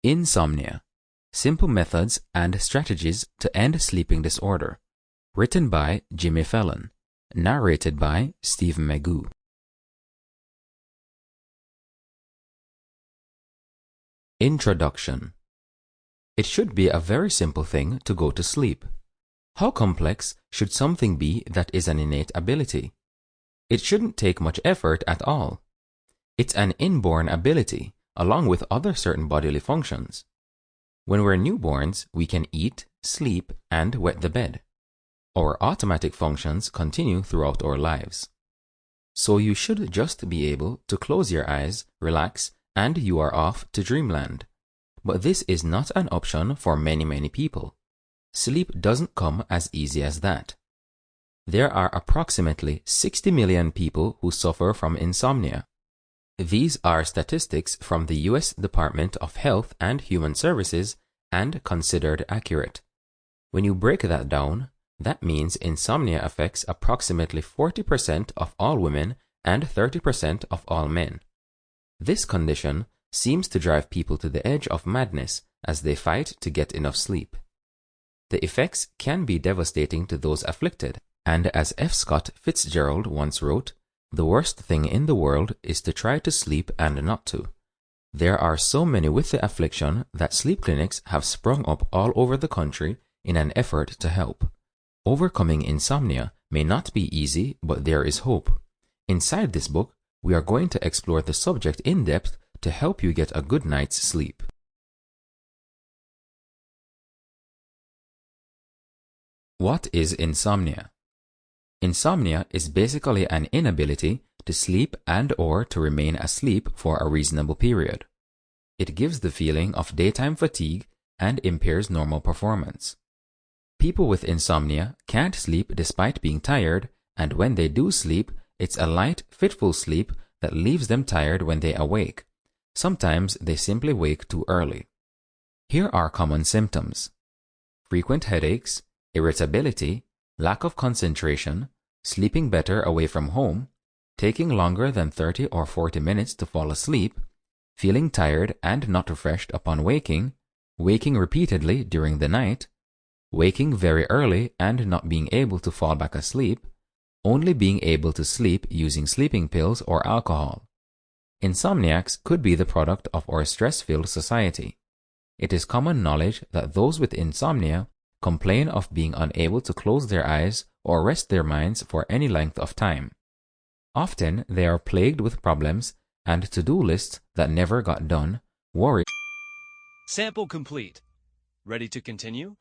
Insomnia: Simple Methods and Strategies to End Sleeping Disorder. Written by Jimmy Fellon. Narrated by Magoo. Introduction. It should be a very simple thing to go to sleep. How complex should something be that is an innate ability? It shouldn't take much effort at all. It's an inborn ability, along with other certain bodily functions. When we're newborns, we can eat, sleep, and wet the bed. Our automatic functions continue throughout our lives. So you should just be able to close your eyes, relax, and you are off to dreamland. But this is not an option for many people. Sleep doesn't come as easy as that. There are approximately 60 million people who suffer from insomnia. These are statistics from the U.S. Department of Health and Human Services and considered accurate. When you break that down, that means insomnia affects approximately 40% of all women and 30% of all men. This condition seems to drive people to the edge of madness as they fight to get enough sleep. The effects can be devastating to those afflicted, and as F. Scott Fitzgerald once wrote, "The worst thing in the world is to try to sleep and not to." There are so many with the affliction that sleep clinics have sprung up all over the country in an effort to help. Overcoming insomnia may not be easy, but there is hope. Inside this book, we are going to explore the subject in depth to help you get a good night's sleep. What is insomnia? Insomnia is basically an inability to sleep and/or to remain asleep for a reasonable period. It gives the feeling of daytime fatigue and impairs normal performance. People with insomnia can't sleep despite being tired, and when they do sleep, it's a light, fitful sleep that leaves them tired when they awake. Sometimes they simply wake too early. Here are common symptoms: frequent headaches, irritability, lack of concentration, sleeping better away from home, taking longer than 30 or 40 minutes to fall asleep, feeling tired and not refreshed upon waking, waking repeatedly during the night, waking very early and not being able to fall back asleep, only being able to sleep using sleeping pills or alcohol. Insomniacs could be the product of our stress-filled society. It is common knowledge that those with insomnia complain of being unable to close their eyes or rest their minds for any length of time. Often they are plagued with problems and to-do lists that never got done, worry. Sample complete. Ready to continue?